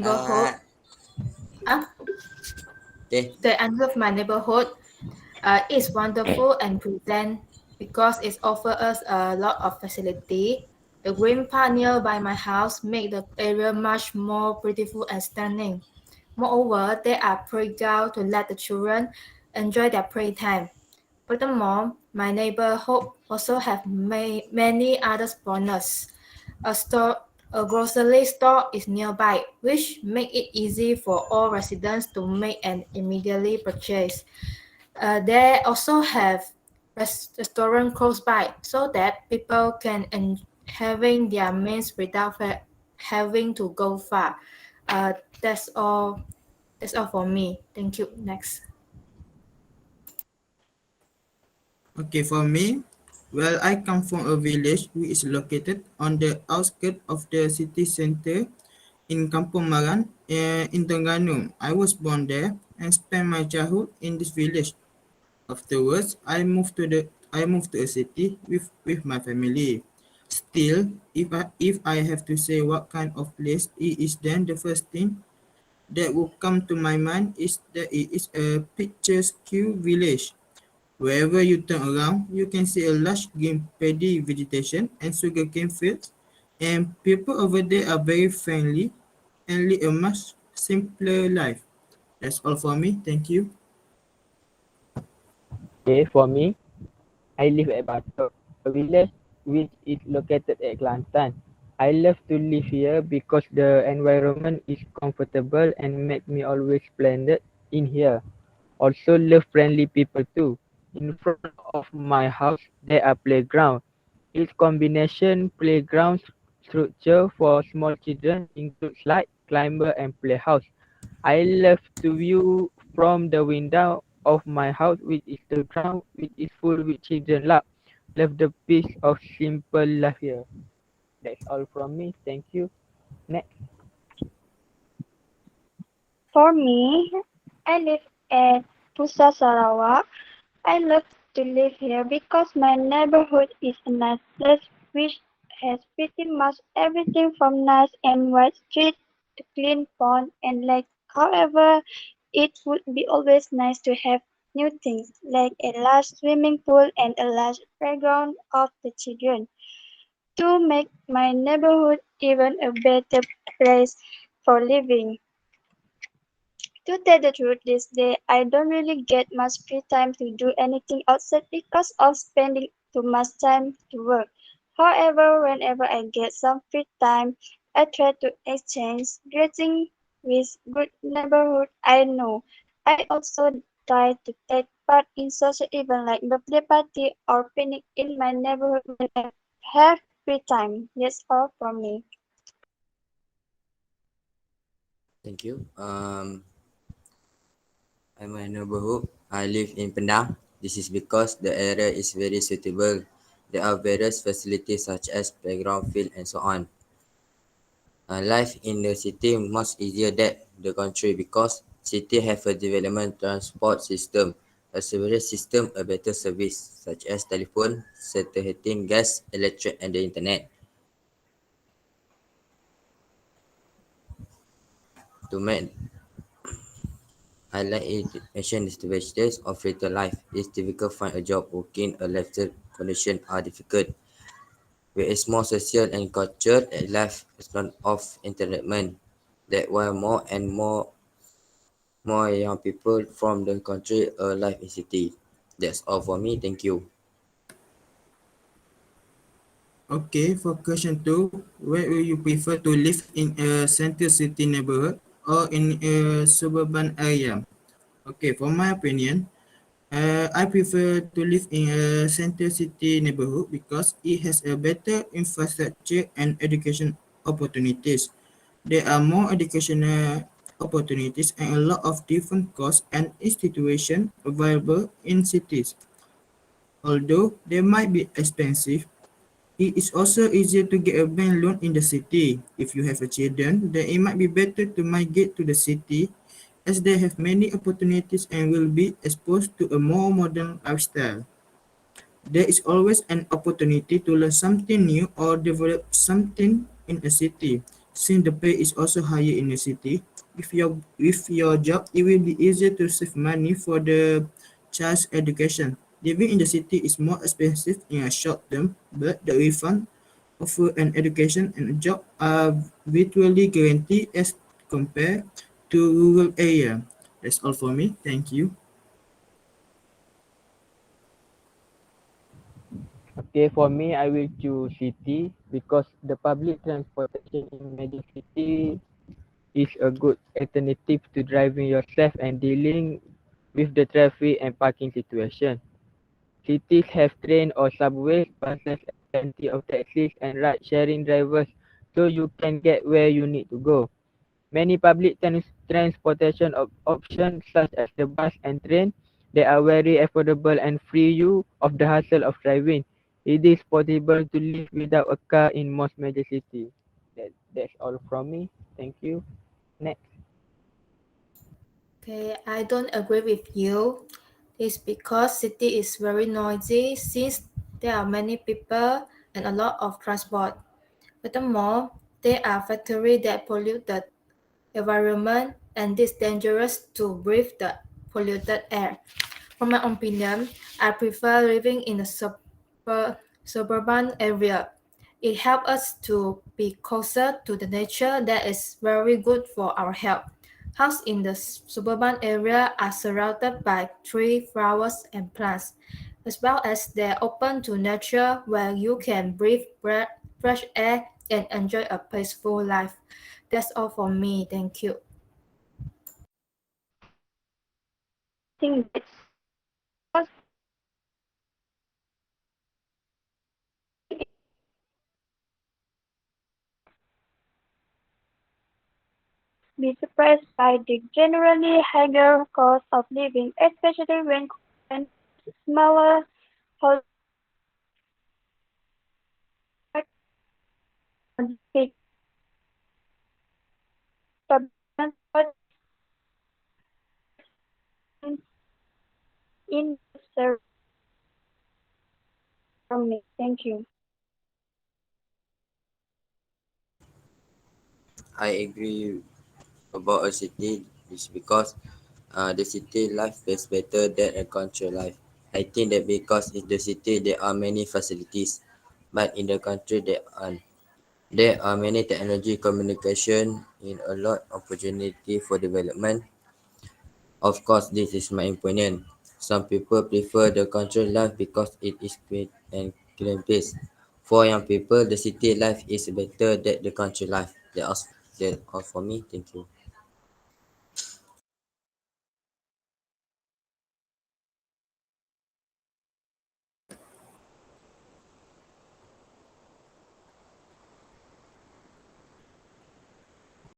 neighborhood. Uh, Okay. the end of my neighborhood is wonderful and present because it offers us a lot of facility. The green park nearby my house make the area much more beautiful and stunning. Moreover, there are playgrounds to let the children enjoy their playtime. Furthermore, my neighborhood also have many other bonus. A store, a grocery store is nearby, which make it easy for all residents to make an immediately purchase. They also have restaurant close by, so that people can having their meals without having to go far. Uh, that's all. That's all for me. Thank you. Next. Okay, for me, well, I come from a village which is located on the outskirts of the city center in Kampung Maran in Terengganu. I was born there and spent my childhood in this village. Afterwards, I moved to a city with my family. Still, if I have to say what kind of place it is, then the first thing that will come to my mind is that it is a picturesque village. Wherever you turn around, you can see a lush green paddy vegetation and sugarcane fields, and people over there are very friendly and lead a much simpler life. That's all for me. Thank you. Okay, for me, I live at Batok, a village which is located at Kelantan. I love to live here because the environment is comfortable and make me always splendid in here. Also love friendly people too. In front of my house there are playground. Its combination playground structure for small children includes slide, climber and playhouse. I love to view from the window of my house which is the ground which is full with children love. Love the peace of simple life here. That's all from me. Thank you. Next. For me, I live at Pusa Sarawak. I love to live here because my neighborhood is a nice place which has pretty much everything from nice and wide street to clean pond and lake. However, it would be always nice to have new things like a large swimming pool and a large playground of the children to make my neighborhood even a better place for living. To tell the truth, this day I don't really get much free time to do anything outside because of spending too much time to work. However, whenever I get some free time, I try to exchange greetings with good neighborhood I know. I also try to take part in social events like birthday party or picnic in my neighborhood when I have free time. That's all from me. Thank you. I'm a neighborhood. I live in Penang. This is because the area is very suitable. There are various facilities such as playground, field, and so on. Life in the city much easier than the country because city have a development transport system, a sewerage system, a better service such as telephone, central heating, gas, electric, and the internet. To make I like education is the best of later life. It's difficult to find a job. Working a lifestyle condition are difficult. With a small social and culture and life is not of entertainment. That why more young people from the country are live in city. That's all for me. Thank you. Okay, for question two, where will you prefer to live in a center city neighborhood or in a suburban area? Okay, for my opinion, I prefer to live in a center city neighborhood because it has a better infrastructure and education opportunities. There are more educational opportunities and a lot of different courses and institutions available in cities. Although they might be expensive, it is also easier to get a bank loan in the city. If you have a children, then it might be better to migrate to the city as they have many opportunities and will be exposed to a more modern lifestyle. There is always an opportunity to learn something new or develop something in a city. since the pay is also higher in the city. With your job, it will be easier to save money for the child's education. Living in the city is more expensive in a short term, but the refund offer an education and a job are virtually guaranteed as compared to rural area. That's all for me. Thank you. Okay, for me, I will choose city because the public transportation in major city is a good alternative to driving yourself and dealing with the traffic and parking situation. Cities have train or subways, buses, plenty of taxis and ride-sharing drivers, so you can get where you need to go. Many public transportation options such as the bus and train, they are very affordable and free you of the hassle of driving. It is possible to live without a car in most major cities. That's all from me. Thank you. Next. Okay, I don't agree with you. It's because city is very noisy since there are many people and a lot of transport. Furthermore, there are factories that pollute the environment and it's dangerous to breathe the polluted air. From my opinion, I prefer living in a suburban area. It helps us to be closer to the nature that is very good for our health. Houses in the suburban area are surrounded by trees, flowers, and plants, as well as they're open to nature where you can breathe fresh air and enjoy a peaceful life. That's all for me. Thank you. I think that's because be surprised by the generally higher cost of living, especially when compared to smaller houses on big public transport in from me. Thank you. I agree about a city is because the city life is better than a country life. I think that because in the city there are many facilities, but in the country there aren't. There are many technology communication in a lot opportunity for development. Of course, this is my opinion. Some people prefer the country life because it is quiet and clean pace. For young people, the city life is better than the country life. That's all for me. Thank you.